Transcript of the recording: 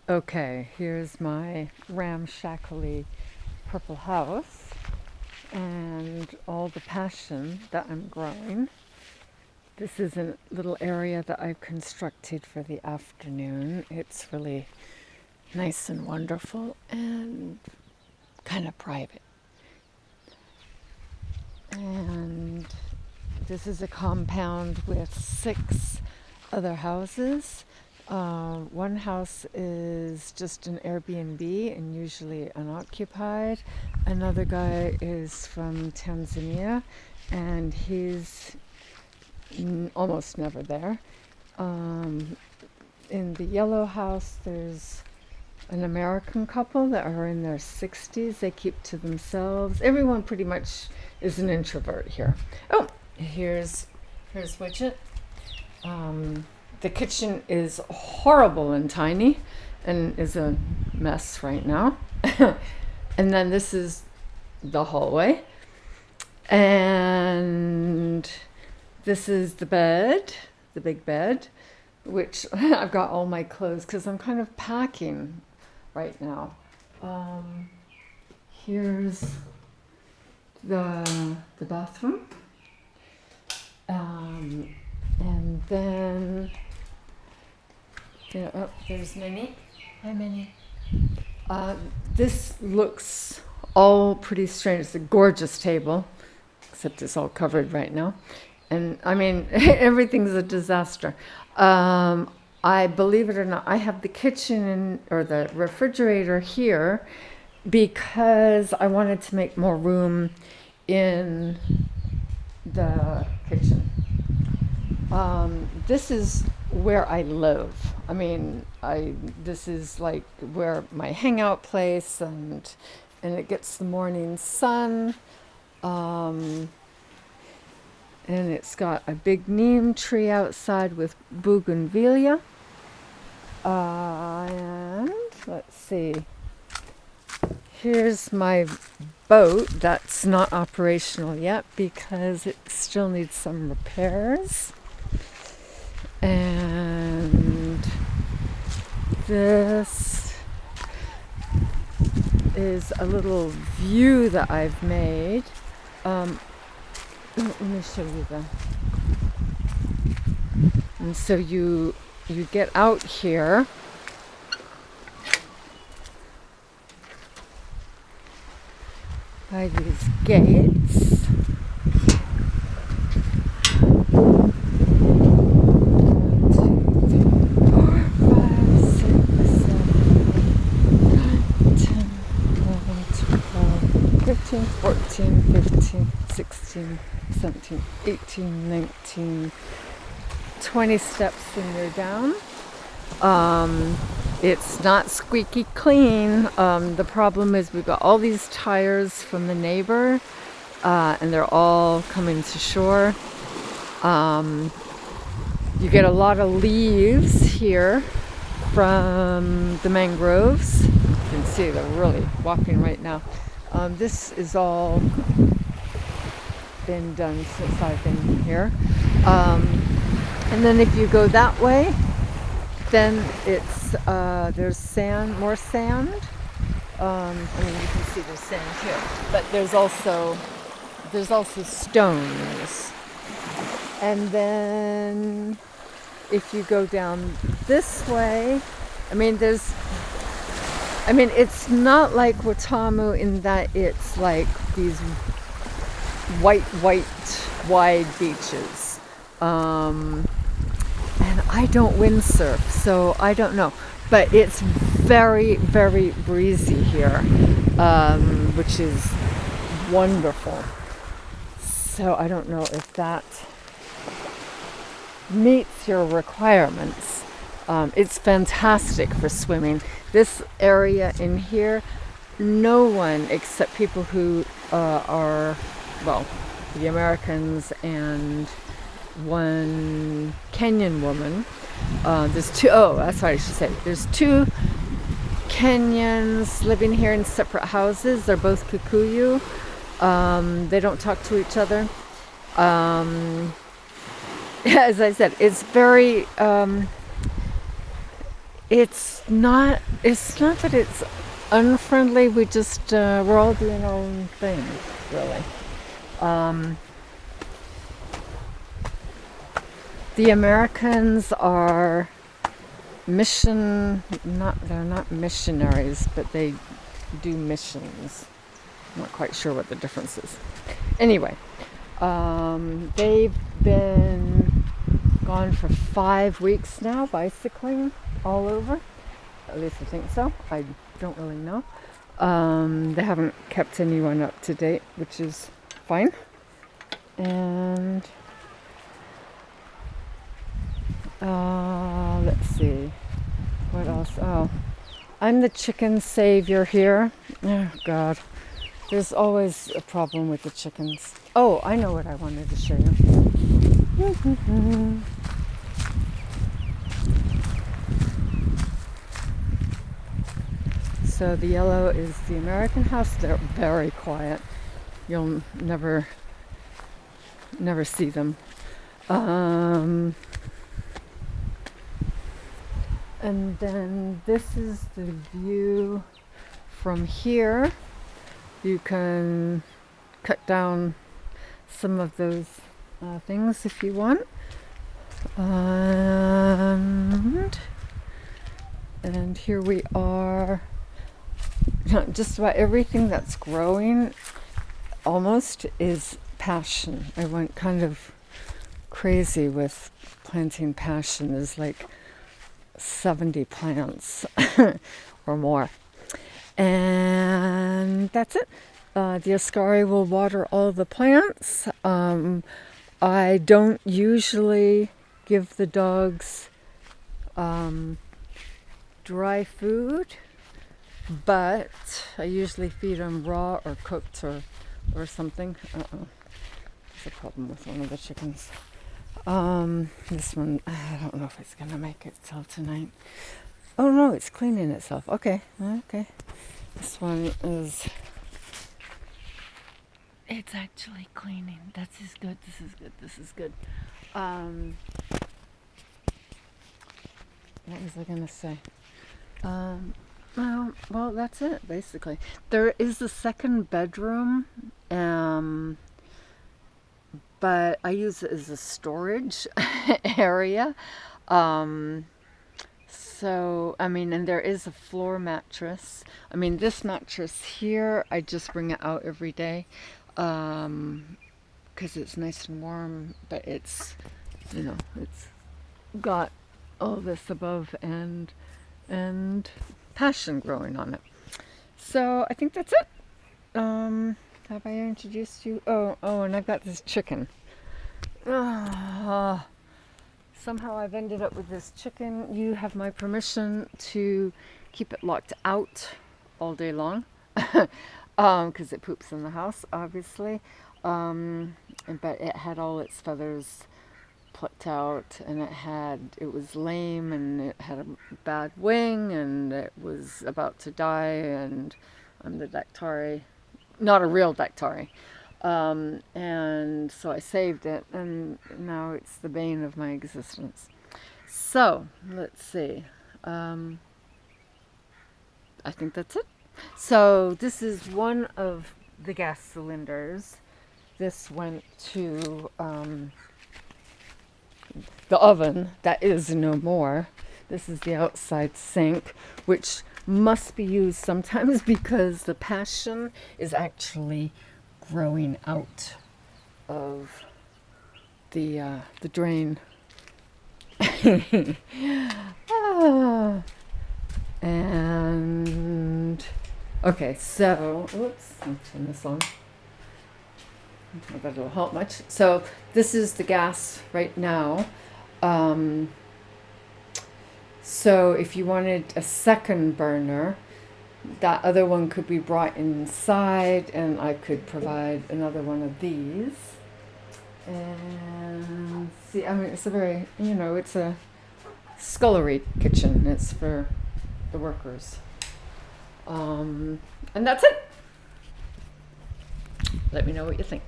Okay, here's my ramshackly purple house and all the passion that I'm growing. This is a little area that I've constructed for the afternoon. It's really nice and wonderful and kind of private. And this is a compound with 6 other houses. One house is just an Airbnb and usually unoccupied. Another guy is from Tanzania and he's almost never there. In the yellow house, there's an American couple that are in their 60s. They keep to themselves. Everyone pretty much is an introvert here. Oh, here's Widget. The kitchen is horrible and tiny and is a mess right now. And then this is the hallway. And this is the bed, the big bed, which I've got all my clothes because I'm kind of packing right now. Here's the bathroom. And then there's Minnie. Hi, Minnie. This looks all pretty strange. It's a gorgeous table, except it's all covered right now. And I mean, everything's a disaster. I believe it or not, I have the kitchen or the refrigerator here because I wanted to make more room in the kitchen. This is where I live. I mean, this is like where my hangout place, and it gets the morning sun. And it's got a big neem tree outside with bougainvillea. And let's see. Here's my boat that's not operational yet because it still needs some repairs. And this is a little view that I've made. Let me show you that. And so you get out here. By these gates. 14, 15, 16, 17, 18, 19, 20 steps and you're down. It's not squeaky clean. The problem is we've got all these tires from the neighbor, and they're all coming to shore. You get a lot of leaves here from the mangroves. You can see they're really whopping right now. This is all been done since I've been here. And then if you go that way, then it's there's sand, more sand. I mean, you can see there's sand here, but there's also stones. And then if you go down this way, it's not like Watamu in that it's like these white, wide beaches. And I don't windsurf, so I don't know. But it's very, very breezy here, which is wonderful. So I don't know if that meets your requirements. It's fantastic for swimming. This area in here, no one except people who are, well, the Americans and one Kenyan woman. There's two, that's what I should say. There's 2 Kenyans living here in separate houses. They're both Kikuyu. They don't talk to each other. As I said, it's very, It's not that it's unfriendly. We just we're all doing our own thing, really. Um, the Americans are they're not missionaries, but they do missions. I'm not quite sure what the difference is. Anyway, they've been gone for 5 weeks now, bicycling all over. At least I think so. I don't really know. They haven't kept anyone up to date, which is fine. And let's see. What else? Oh, I'm the chicken savior here. Oh, God. There's always a problem with the chickens. Oh, I know what I wanted to show you. So the yellow is the American house. They're very quiet. You'll never see them. And then this is the view from here. You can cut down some of those things if you want. And here we are. Just about everything that's growing almost is passion. I went kind of crazy with planting passion. There's like 70 plants or more. And that's it. The Ascari will water all the plants. I don't usually give the dogs dry food, but I usually feed them raw or cooked or something. There's a problem with one of the chickens. This one, I don't know if it's gonna make it till tonight. Oh no, it's cleaning itself. Okay. This one is. It's actually cleaning. This is good. What was I gonna say? Well, that's it basically. There is a second bedroom, but I use it as a storage area. So, I mean, and there is a floor mattress. I mean, this mattress here, I just bring it out every day because it's nice and warm, but it's, it's got all this above and passion growing on it. So I think that's it. Have I introduced you? Oh, and I've got this chicken. Somehow I've ended up with this chicken. You have my permission to keep it locked out all day long because it poops in the house, obviously. But it had all its feathers plucked out, and it was lame, and it had a bad wing, and it was about to die, and I'm the Daktari, not a real Daktari. And so I saved it, and now it's the bane of my existence. So, let's see. I think that's it. So, this is one of the gas cylinders. This went to the oven that is no more. This is the outside sink, which must be used sometimes because the passion is actually growing out of the drain. And okay, so oops, I'll turn this on. I bet it'll help much. So this is the gas right now. So if you wanted a second burner, that other one could be brought inside, and I could provide another one of these. And see, I mean, it's a very, it's a scullery kitchen. It's for the workers. And that's it. Let me know what you think.